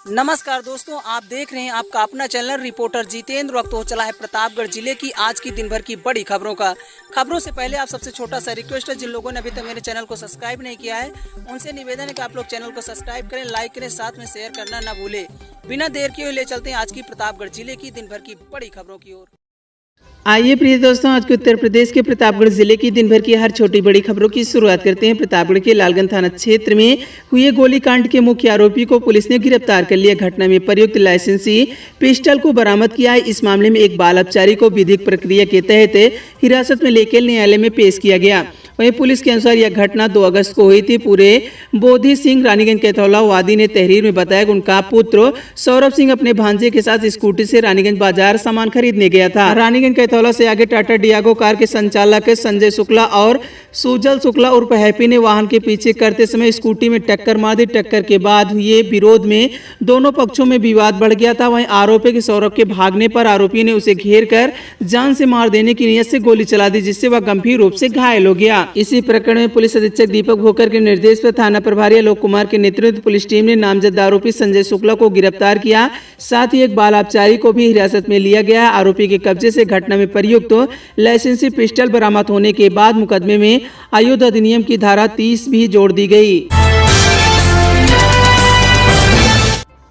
नमस्कार दोस्तों, आप देख रहे हैं आपका अपना चैनल रिपोर्टर जितेंद्र। वक्त हो चला है प्रतापगढ़ जिले की आज की दिन भर की बड़ी खबरों से पहले आप सबसे छोटा सा रिक्वेस्ट है, जिन लोगों ने अभी तक मेरे चैनल को सब्सक्राइब नहीं किया है उनसे निवेदन है कि आप लोग चैनल को सब्सक्राइब करें, लाइक करें, साथ में शेयर करना ना भूले। बिना देर किए ले चलते हैं आज की प्रतापगढ़ जिले की दिन भर की बड़ी खबरों की ओर। आइए प्रिय दोस्तों, आज के उत्तर प्रदेश के प्रतापगढ़ जिले की दिन भर की हर छोटी बड़ी खबरों की शुरुआत करते हैं। प्रतापगढ़ के लालगंज थाना क्षेत्र में हुए गोलीकांड के मुख्य आरोपी को पुलिस ने गिरफ्तार कर लिया। घटना में प्रयुक्त लाइसेंसी पिस्टल को बरामद किया है। इस मामले में एक बाल अपचारी को विधिक प्रक्रिया के तहत हिरासत में लेकर न्यायालय में पेश किया गया। वहीं पुलिस के अनुसार यह घटना 2 अगस्त को हुई थी। पूरे बोधी सिंह रानीगंज कैथौला वादी ने तहरीर में बताया कि उनका पुत्र सौरभ सिंह अपने भांजे के साथ स्कूटी से रानीगंज बाजार सामान खरीदने गया था। रानीगंज कैथौला से आगे टाटा डियागो कार के संचालक संजय शुक्ला और सुजल शुक्ला उर्फ हैप्पी ने वाहन के पीछे करते समय स्कूटी में टक्कर मार दी। टक्कर के बाद हुए विरोध में दोनों पक्षों में विवाद बढ़ गया था। वहीं आरोपी के सौरभ के भागने पर आरोपी ने उसे घेर कर जान से मार देने की नीयत से गोली चला दी, जिससे वह गंभीर रूप से घायल हो गया। इसी प्रकरण में पुलिस अधीक्षक दीपक भोकर के निर्देश पर थाना प्रभारी आलोक कुमार के नेतृत्व पुलिस टीम ने नामजद आरोपी संजय शुक्ला को गिरफ्तार किया। साथ ही एक बाल अपचारी को भी हिरासत में लिया गया। आरोपी के कब्जे से घटना में प्रयुक्त लाइसेंसी पिस्टल बरामद होने के बाद मुकदमे में आयुध अधिनियम की धारा 30 भी जोड़ दी गई।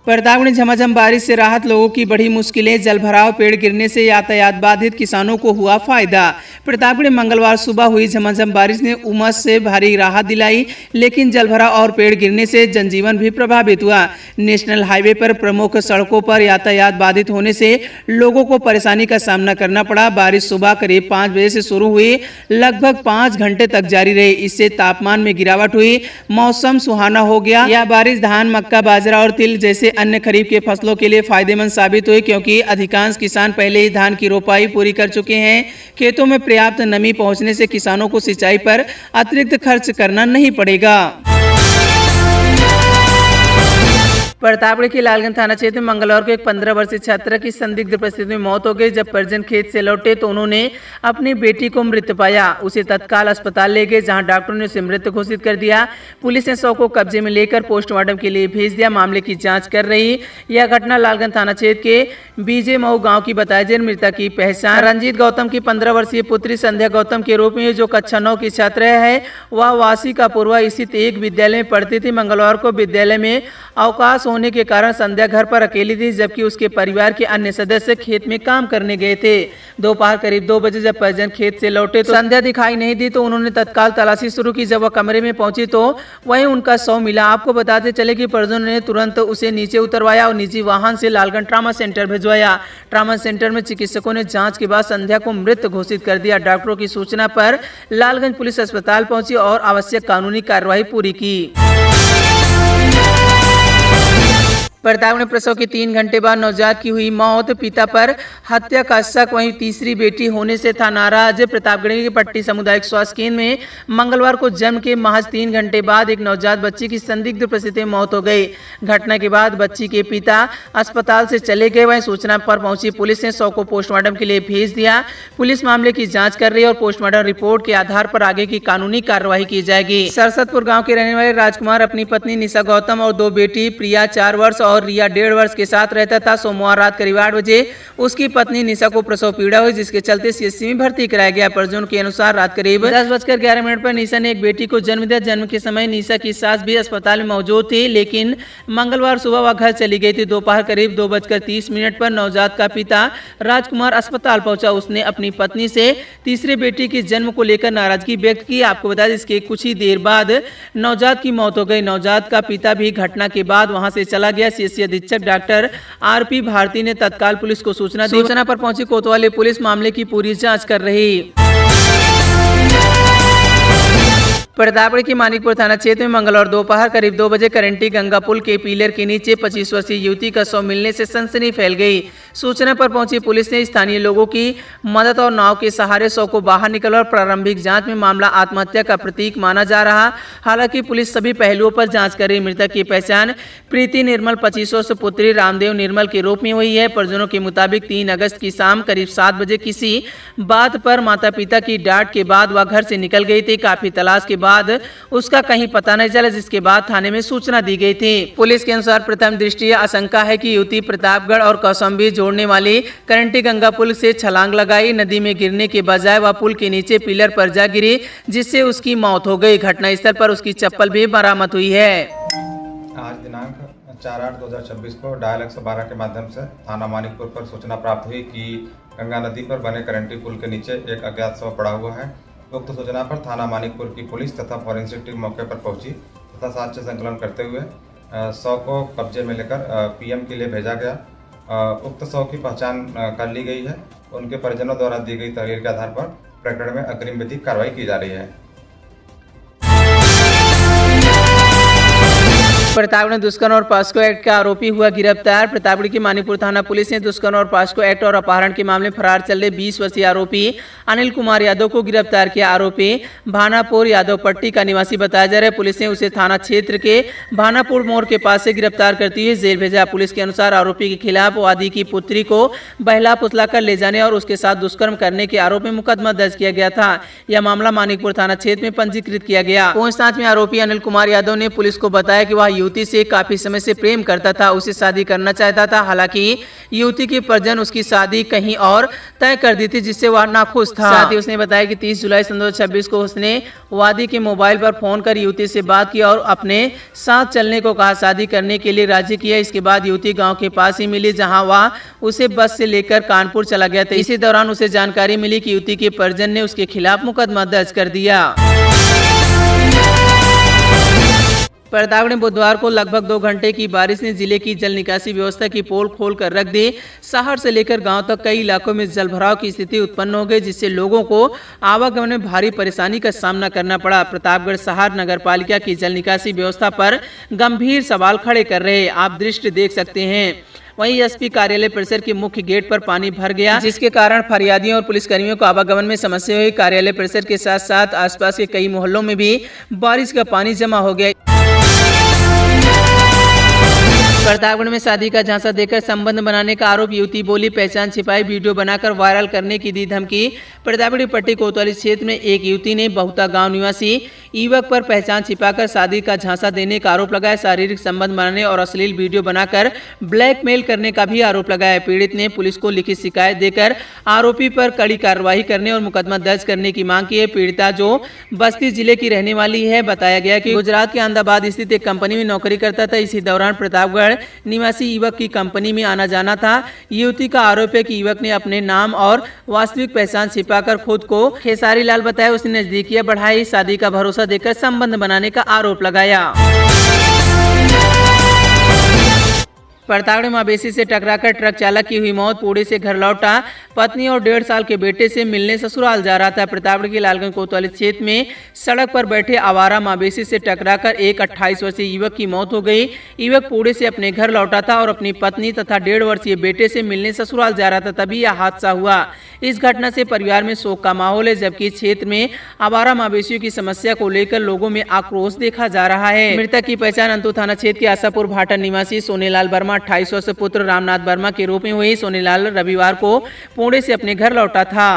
प्रतापगढ़ में झमाझम बारिश से राहत, लोगों की बढ़ी मुश्किलें। जलभराव, पेड़ गिरने से यातायात बाधित, किसानों को हुआ फायदा। प्रतापगढ़ में मंगलवार सुबह हुई झमाझम बारिश ने उमस से भारी राहत दिलाई, लेकिन जलभराव और पेड़ गिरने से जनजीवन भी प्रभावित हुआ। नेशनल हाईवे पर प्रमुख सड़कों पर यातायात बाधित होने से लोगों को परेशानी का सामना करना पड़ा। बारिश सुबह करीब 5 बजे से शुरू हुई, लगभग 5 घंटे तक जारी रही। इससे तापमान में गिरावट हुई, मौसम सुहाना हो गया। यह बारिश धान, मक्का, बाजरा और तिल जैसे अन्य खरीफ के फसलों के लिए फायदेमंद साबित हुई, क्योंकि अधिकांश किसान पहले ही धान की रोपाई पूरी कर चुके हैं। खेतों में पर्याप्त नमी पहुंचने से किसानों को सिंचाई पर अतिरिक्त खर्च करना नहीं पड़ेगा। प्रतापगढ़ के लालगंज थाना क्षेत्र में मंगलवार को एक 15 वर्षीय छात्रा की संदिग्ध परिस्थिति में मौत हो गई। जब परिजन खेत से लौटे तो उन्होंने अपनी बेटी को मृत पाया। उसे तत्काल अस्पताल ले गए, जहां डॉक्टरों ने उसे मृत घोषित कर दिया। पुलिस ने शव को कब्जे में लेकर पोस्टमार्टम के लिए भेज दिया। मामले की जांच कर रही। यह घटना लालगंज थाना क्षेत्र के बीजे मऊ गाँव की बताई जा रही। मृतक की पहचान रंजीत गौतम की 15 वर्षीय पुत्री संध्या गौतम के रूप में, जो कक्षा 9 की छात्रा है। वह वासी का पूर्वा स्थित एक विद्यालय में पढ़ती थी। मंगलवार को विद्यालय में अवकाश होने के कारण संध्या घर पर अकेली थी, जबकि उसके परिवार के अन्य सदस्य खेत में काम करने गए थे। दोपहर करीब 2 बजे जब परिजन खेत से लौटे तो संध्या दिखाई नहीं दी, तो उन्होंने तत्काल तलाशी शुरू की। जब वह कमरे में पहुंची तो वहीं उनका शव मिला। आपको बताते चले कि परिजनों ने तुरंत उसे नीचे उतरवाया और निजी वाहन से लालगंज ट्रामा सेंटर भिजवाया। ट्रामा सेंटर में चिकित्सकों ने जाँच के बाद संध्या को मृत घोषित कर दिया। डॉक्टरों की सूचना पर लालगंज पुलिस अस्पताल पहुंची और आवश्यक कानूनी कार्रवाई पूरी की। प्रतापगढ़ में प्रसव के 3 घंटे बाद नवजात की हुई मौत, पिता पर हत्या का शक। वहीं तीसरी बेटी होने से था नाराज। प्रतापगढ़ के पट्टी सामुदायिक स्वास्थ्य केंद्र में मंगलवार को जन्म के महज 3 घंटे बाद एक नवजात बच्ची की संदिग्ध परिस्थिति में मौत हो गई। घटना के बाद बच्ची के पिता अस्पताल से चले गए। वहीं सूचना पर पहुंची पुलिस ने शव को पोस्टमार्टम के लिए भेज दिया। पुलिस मामले की जाँच कर रही है और पोस्टमार्टम रिपोर्ट के आधार पर आगे की कानूनी कार्रवाई की जाएगी। सरसतपुर गाँव के रहने वाले राजकुमार अपनी पत्नी निशा गौतम और 2 बेटी प्रिया 4 वर्ष और रिया 1.5 वर्ष के साथ रहता था। सोमवार रात करीब 8 बजे उसकी पत्नी निशा को प्रसव पीड़ा हुई, जिसके चलते सीएचसी में भर्ती कराया गया। परिजनों के अनुसार रात करीब 10:11 पर निशा ने एक बेटी को जन्म दिया। जन्म के समय निशा की सास भी अस्पताल में मौजूद थी, लेकिन मंगलवार सुबह वह घर चली गई थी। दोपहर करीब 2:30 पर नवजात का पिता राजकुमार अस्पताल पहुंचा। उसने अपनी पत्नी से तीसरे बेटी के जन्म को लेकर नाराजगी व्यक्त की। आपको बता दें, इसके कुछ ही देर बाद नवजात की मौत हो गई। नवजात का पिता भी घटना के बाद वहां से चला गया। सीएचसी अधीक्षक डॉक्टर आरपी भारती ने तत्काल पुलिस को सूचना दी। सूचना पर पहुंची कोतवाली पुलिस मामले की पूरी जांच कर रही। प्रतापगढ़ के मानिकपुर थाना क्षेत्र में मंगलवार दोपहर करीब 2 बजे करंटी गंगा पुल के पिलर के नीचे 25 वर्षीय युवती का शव मिलने से सनसनी फैल गई। सूचना पर पहुंची पुलिस ने स्थानीय लोगों की मदद और नाव के सहारे शव को बाहर निकाला और प्रारंभिक जांच में मामला आत्महत्या का प्रतीक माना जा रहा। हालांकि पुलिस सभी पहलुओं पर जांच कर रही। मृतक की पहचान प्रीति निर्मल 25 वर्ष पुत्री रामदेव निर्मल के रूप में हुई है। परिजनों के मुताबिक 3 अगस्त की शाम करीब 7 बजे किसी बात पर माता पिता की डांट के बाद वह घर से निकल गई थी। काफी तलाश के बाद उसका कहीं पता नहीं चला, जिसके बाद थाने में सूचना दी गई थी। पुलिस के अनुसार प्रथम दृष्टया आशंका है कि युवती प्रतापगढ़ और कौशाम्बी जोड़ने वाली करंटी गंगा पुल से छलांग लगाई। नदी में गिरने के बजाय वह पुल के नीचे पिलर पर जा गिरी, जिससे उसकी मौत हो गई। घटनास्थल पर उसकी चप्पल भी बरामद हुई है। आज दिनांक 4/8/2026 को डायल 112 के माध्यम से थाना मानिकपुर पर सूचना प्राप्त हुई कि गंगा नदी पर बने करंटी पुल के नीचे एक अज्ञात शव पड़ा हुआ है। उक्त सूचना पर थाना मानिकपुर की पुलिस तथा फॉरेंसिक टीम मौके पर पहुंची तथा साक्ष्य संकलन करते हुए शव को कब्जे में लेकर पीएम के लिए भेजा गया। उक्त शव की पहचान कर ली गई है। उनके परिजनों द्वारा दी गई तहरीर के आधार पर प्रकरण में अग्रिम विधिक कार्रवाई की जा रही है। प्रतापगढ़ में दुष्कर्म और पॉस्को एक्ट का आरोपी हुआ गिरफ्तार। प्रतापगढ़ की मानीपुर थाना पुलिस ने दुष्कर्म और पॉस्को एक्ट और अपहरण के मामले फरार चल रहे 20 वर्षीय आरोपी अनिल कुमार यादव को गिरफ्तार किया। आरोपी भानापुर यादव पट्टी का निवासी बताया जा रहा है। पुलिस ने उसे थाना क्षेत्र के भानापुर मोड़ के पास से गिरफ्तार करते हुए जेल भेजा। पुलिस के अनुसार आरोपी के खिलाफ वादी की पुत्री को बहला फुसला कर ले जाने और उसके साथ दुष्कर्म करने के आरोप में मुकदमा दर्ज किया गया था। यह मामला मानिकपुर थाना क्षेत्र में पंजीकृत किया गया। पूछताछ में आरोपी अनिल कुमार यादव ने पुलिस को बताया कि वह युवती से काफी समय से प्रेम करता था, उसे शादी करना चाहता था। हालांकि युवती के परिजन उसकी शादी कहीं और तय कर दी थी, जिससे वह नाखुश था। साथ ही उसने बताया कि 30 जुलाई 2026 को उसने वादी के मोबाइल पर फोन कर युवती से बात की और अपने साथ चलने को कहा। शादी करने के लिए राजी किया। इसके बाद युवती गांव के पास ही मिली, जहां वह उसे बस से लेकर कानपुर चला गया था। इसी दौरान उसे जानकारी मिली कि युवती के परिजन ने उसके खिलाफ मुकदमा दर्ज कर दिया। प्रतापगढ़ में बुधवार को लगभग 2 घंटे की बारिश ने जिले की जल निकासी व्यवस्था की पोल खोल कर रख दी। शहर से लेकर गांव तक कई इलाकों में जलभराव की स्थिति उत्पन्न हो गई, जिससे लोगों को आवागमन में भारी परेशानी का सामना करना पड़ा। प्रतापगढ़ शहर नगर पालिका की जल निकासी व्यवस्था पर गंभीर सवाल खड़े कर रहे आप दृश्य देख सकते हैं। वहीं एसपी कार्यालय परिसर के मुख्य गेट पर पानी भर गया, जिसके कारण फरियादियों और पुलिसकर्मियों को आवागमन में समस्या हुई। कार्यालय परिसर के साथ साथ आसपास के कई मोहल्लों में भी बारिश का पानी जमा हो गया। प्रतापगढ़ में शादी का झांसा देकर संबंध बनाने का आरोप, युवती बोली पहचान छिपाई, वीडियो बनाकर वायरल करने की दी धमकी। प्रतापगढ़ पट्टी कोतवाली क्षेत्र में एक युवती ने बहुता गांव निवासी युवक पर पहचान छिपाकर शादी का झांसा देने का आरोप लगाया। शारीरिक संबंध बनाने और अश्लील वीडियो बनाकर ब्लैकमेल करने का भी आरोप लगाया। पीड़ित ने पुलिस को लिखित शिकायत देकर आरोपी पर कड़ी कार्रवाई करने और मुकदमा दर्ज करने की मांग की है। पीड़िता जो बस्ती जिले की रहने वाली है, बताया गया कि गुजरात के अहमदाबाद स्थित एक कंपनी में नौकरी करता था। इसी दौरान प्रतापगढ़ निवासी युवक की कंपनी में आना जाना था। युवती का आरोप है कि युवक ने अपने नाम और वास्तविक पहचान छिपाकर खुद को खेसारी लाल बताया। उसने नजदीकियां बढ़ाई, शादी का भरोसा देकर संबंध बनाने का आरोप लगाया। प्रतापगढ़ मवेशी से टकराकर ट्रक चालक की हुई मौत। पुणे से घर लौटा पत्नी और 1.5 साल के बेटे से मिलने ससुराल जा रहा था। प्रतापगढ़ के लालगंज कोतवाली क्षेत्र में सड़क पर बैठे आवारा मवेशी से टकराकर एक 28 वर्षीय युवक की मौत हो गई। युवक पुणे से अपने घर लौटा था और अपनी पत्नी तथा 1.5 वर्षीय बेटे से मिलने ससुराल जा रहा था, तभी यह हादसा हुआ। इस घटना से परिवार में शोक का माहौल है, जबकि क्षेत्र में आवारा मवेशियों की समस्या को लेकर लोगों में आक्रोश देखा जा रहा है। मृतक की पहचान अंतु थाना क्षेत्र के आशापुर भाटा निवासी सोनेलाल वर्मा 28 वर्षीय पुत्र रामनाथ वर्मा के रूप में हुई। सोनेलाल रविवार को पुणे से अपने घर लौटा था।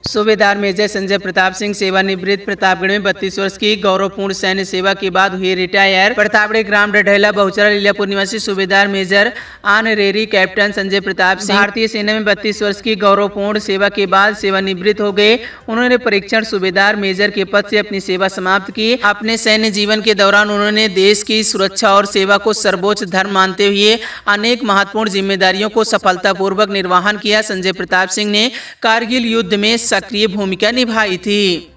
सूबेदार मेजर संजय प्रताप सिंह सेवानिवृत्त। प्रतापगढ़ में 32 वर्ष की गौरवपूर्ण सैन्य सेवा के बाद हुए रिटायर। प्रतापगढ़ ग्राम डढैला बहुचरा लीलापुर निवासी सूबेदार major honorary captain Sanjay Pratap Singh भारतीय सेना में 32 वर्ष की गौरवपूर्ण सेवा के बाद सेवानिवृत्त हो गए। उन्होंने परीक्षण सूबेदार मेजर के पद से अपनी सेवा समाप्त की। अपने सैन्य जीवन के दौरान उन्होंने देश की सुरक्षा और सेवा को सर्वोच्च धर्म मानते हुए अनेक महत्वपूर्ण जिम्मेदारियों को सफलतापूर्वक निर्वहन किया। संजय प्रताप सिंह ने कारगिल युद्ध में सक्रिय भूमिका निभाई थी।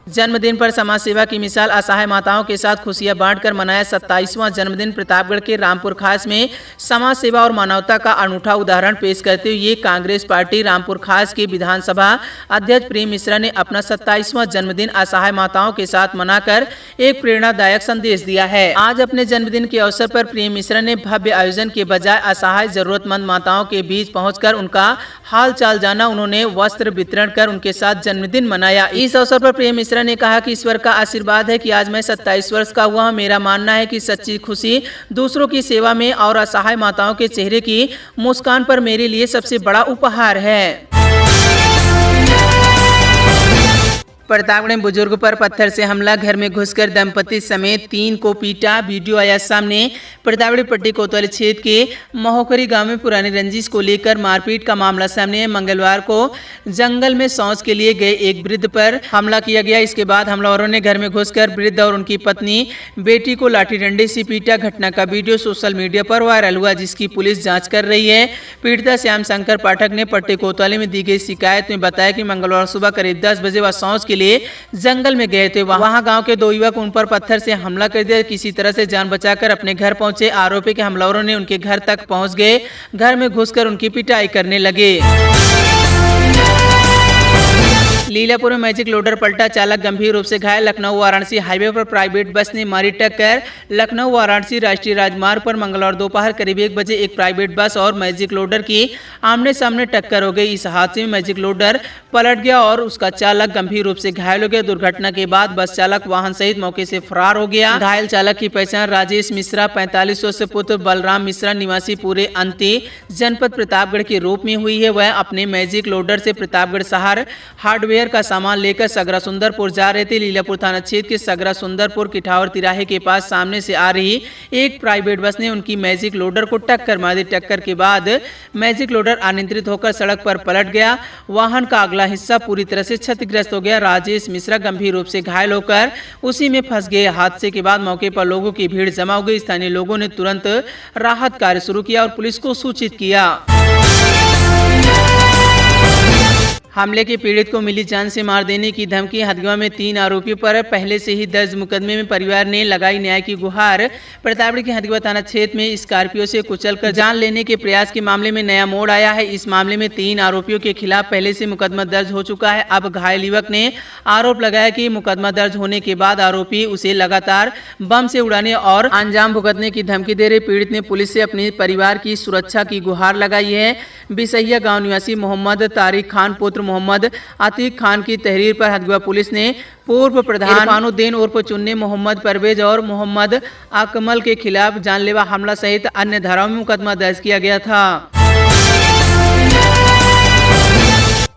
जन्मदिन पर समाज सेवा की मिसाल, असहाय माताओं के साथ खुशियां बांटकर मनाया 27वां जन्मदिन। प्रतापगढ़ के रामपुर खास में समाज सेवा और मानवता का अनूठा उदाहरण पेश करते हुए कांग्रेस पार्टी रामपुर खास के विधानसभा अध्यक्ष प्रेम मिश्रा ने अपना 27वां जन्मदिन असहाय माताओं के साथ मनाकर एक प्रेरणादायक संदेश दिया है। आज अपने जन्मदिन के अवसर पर प्रिय मिश्रा ने भव्य आयोजन के बजाय असहाय जरूरतमंद माताओं के बीच पहुंचकर उनका हाल चाल जाना, उन्होंने वस्त्र वितरण कर उनके साथ जन्मदिन मनाया। इस अवसर पर प्रिय मिश्रा ने कहा कि ईश्वर का आशीर्वाद है कि आज मैं 27 वर्ष का हुआ। मेरा मानना है कि सच्ची खुशी दूसरों की सेवा में और असहाय माताओं के चेहरे की मुस्कान पर मेरे लिए सबसे बड़ा उपहार है। प्रतापगढ़ में बुजुर्ग पर पत्थर से हमला, घर में घुसकर दंपति समेत 3 को पीटा, वीडियो आया सामने। प्रतापगढ़ पट्टी कोतवाली क्षेत्र के महोकरी गांव में पुरानी रंजिश को लेकर मारपीट का मामला सामने है। मंगलवार को जंगल में शौच के लिए गए एक वृद्ध पर हमला किया गया। इसके बाद हमलावरों ने घर में घुसकर वृद्ध और उनकी पत्नी बेटी को लाठी डंडे से पीटा। घटना का वीडियो सोशल मीडिया पर वायरल हुआ, जिसकी पुलिस जाँच कर रही है। पीड़िता श्याम शंकर पाठक ने पट्टी कोतवाली में दी गई शिकायत में बताया कि मंगलवार सुबह करीब 10 बजे वह शौच लिए जंगल में गए थे। वहां गांव के 2 युवक उन पर पत्थर से हमला कर दिया। किसी तरह से जान बचाकर अपने घर पहुंचे। आरोपी के हमलावरों ने उनके घर तक पहुंच गए, घर में घुसकर उनकी पिटाई करने लगे। लीलापुर में मैजिक लोडर पलटा, चालक गंभीर रूप से घायल। लखनऊ वाराणसी हाईवे पर प्राइवेट बस ने मारी टक्कर। लखनऊ वाराणसी राष्ट्रीय राजमार्ग पर मंगलवार दोपहर करीब 1 बजे एक प्राइवेट बस और मैजिक लोडर की आमने सामने टक्कर हो गई। इस हादसे में मैजिक लोडर पलट गया और उसका चालक गंभीर रूप से घायल हो गया। दुर्घटना के बाद बस चालक वाहन सहित मौके से फरार हो गया। घायल चालक की पहचान राजेश मिश्रा 45 वर्षीय पुत्र बलराम मिश्रा निवासी पूरे अंती जनपद प्रतापगढ़ के रूप में हुई है। वह अपने मैजिक लोडर से प्रतापगढ़ शहर हार्डवेयर का सामान लेकर सगरा सुंदरपुर जा रहे थे। लीलापुर थाना क्षेत्र के सगरा सुंदरपुर किठावर तिराहे के पास सामने से आ रही एक प्राइवेट बस ने उनकी मैजिक लोडर को टक्कर मार दी। टक्कर के बाद मैजिक लोडर अनियंत्रित होकर सड़क पर पलट गया। वाहन का अगला हिस्सा पूरी तरह से क्षतिग्रस्त हो गया। राजेश मिश्रा गंभीर रूप से घायल होकर उसी में फंस गए। हादसे के बाद मौके पर लोगों की भीड़ जमा हो गई। स्थानीय लोगों ने तुरंत राहत कार्य शुरू किया और पुलिस को सूचित किया। हमले के पीड़ित को मिली जान से मार देने की धमकी। हथगवा में 3 आरोपियों पर पहले से ही दर्ज मुकदमे में परिवार ने लगाई न्याय की गुहार। प्रतापगढ़ के हथगवा थाना क्षेत्र में स्कॉर्पियो से कुचलकर जान लेने के प्रयास के मामले में नया मोड़ आया है। इस मामले में 3 आरोपियों के खिलाफ पहले से मुकदमा दर्ज हो चुका है। अब घायल युवक ने आरोप लगाया कि मुकदमा दर्ज होने के बाद आरोपी उसे लगातार बम से उड़ाने और अंजाम भुगतने की धमकी दे रहे। पीड़ित ने पुलिस से अपने परिवार की सुरक्षा की गुहार लगाई है। बिसैया गाँव निवासी मोहम्मद तारिक खान पुत्र मोहम्मद आतिक खान की तहरीर पर हथगवा पुलिस ने पूर्व प्रधान इरफानुद्दीन उर्फ चुन्नी, मोहम्मद परवेज और मोहम्मद अकमल के खिलाफ जानलेवा हमला सहित अन्य धाराओं में मुकदमा दर्ज किया गया था।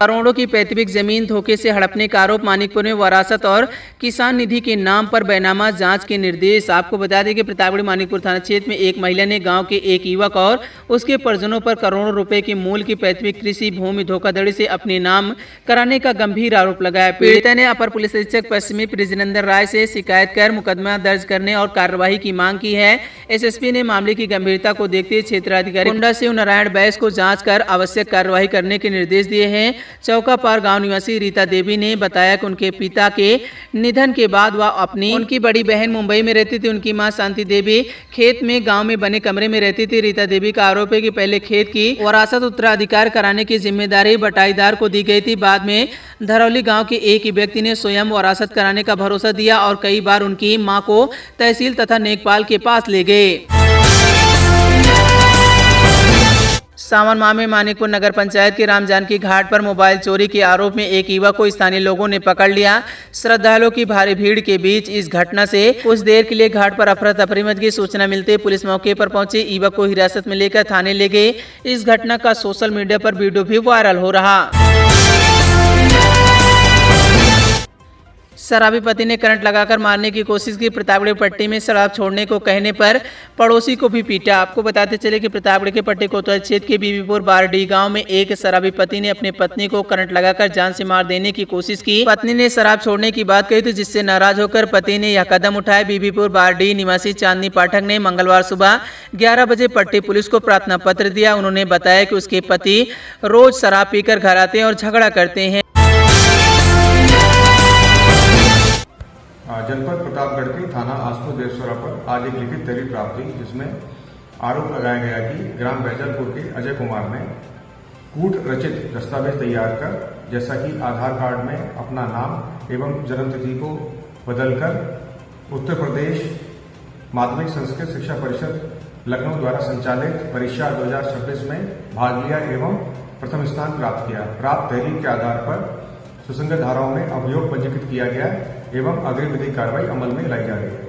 करोड़ों की पैतृक जमीन धोखे से हड़पने का आरोप। मानिकपुर में वरासत और किसान निधि के नाम पर बैनामा जांच के निर्देश। आपको बता दें कि प्रतापगढ़ मानिकपुर थाना क्षेत्र में एक महिला ने गांव के एक युवक और उसके परिजनों पर करोड़ों रुपए के मूल्य की पैतृक कृषि भूमि धोखाधड़ी से अपने नाम कराने का गंभीर आरोप लगाया। पीड़िता ने अपर पुलिस अधीक्षक पश्चिमी ब्रिजेंद्र राय से शिकायत कर मुकदमा दर्ज करने और कार्यवाही की मांग की है। एसएसपी ने मामले की गंभीरता को देखते हुए क्षेत्राधिकारी कुंडा शिव नारायण बैस को जाँच कर आवश्यक कार्यवाही करने के निर्देश दिए हैं। चौकापार गांव निवासी रीता देवी ने बताया कि उनके पिता के निधन के बाद वह उनकी बड़ी बहन मुंबई में रहती थी। उनकी मां शांति देवी खेत में गांव में बने कमरे में रहती थी। रीता देवी का आरोप है कि पहले खेत की वरासत उत्तराधिकार कराने की जिम्मेदारी बटाईदार को दी गई थी। बाद में धरौली गांव के एक ही व्यक्ति ने स्वयं वरासत कराने का भरोसा दिया और कई बार उनकी मां को तहसील तथा नेकपाल के पास ले गए। सावन माह में मानिकपुर नगर पंचायत के राम जानकी घाट पर मोबाइल चोरी के आरोप में एक युवक को स्थानीय लोगों ने पकड़ लिया। श्रद्धालुओं की भारी भीड़ के बीच इस घटना से कुछ देर के लिए घाट पर अफरा तफरी मच गई। सूचना मिलते पुलिस मौके पर पहुंची, युवक को हिरासत में लेकर थाने ले गई। इस घटना का सोशल मीडिया पर वीडियो भी वायरल हो रहा। शराबी पति ने करंट लगाकर मारने की कोशिश की। प्रतापगढ़ पट्टी में शराब छोड़ने को कहने पर पड़ोसी को भी पीटा। आपको बताते चले कि प्रतापगढ़ के पट्टी कोतवाली क्षेत्र के बीबीपुर बारडी गांव में एक शराबी पति ने अपनी पत्नी को करंट लगाकर जान से मार देने की कोशिश की। पत्नी ने शराब छोड़ने की बात कही तो जिससे नाराज होकर पति ने यह कदम उठाया। बीबीपुर बारडी निवासी चांदनी पाठक ने मंगलवार सुबह 11 बजे पट्टी पुलिस को प्रार्थना पत्र दिया। उन्होंने बताया कि उसके पति रोज शराब पीकर घर आते हैं और झगड़ा करते हैं। जनपद प्रतापगढ़ के थाना आसपुर देवसरा पर आज एक लिखित तहरीर प्राप्त हुई, जिसमें आरोप लगाया गया कि ग्राम बैजलपुर के अजय कुमार ने कूट रचित दस्तावेज तैयार कर, जैसा कि आधार कार्ड में अपना नाम एवं जन्मतिथि को बदलकर उत्तर प्रदेश माध्यमिक संस्कृत शिक्षा परिषद लखनऊ द्वारा संचालित परीक्षा 2026 में भाग लिया एवं प्रथम स्थान प्राप्त किया। प्राप्त तहरीर के आधार पर सुसंगत धाराओं में अभियोग पंजीकृत किया गया एवं अग्रिम विधिक कार्रवाई अमल में लाई जा रही है।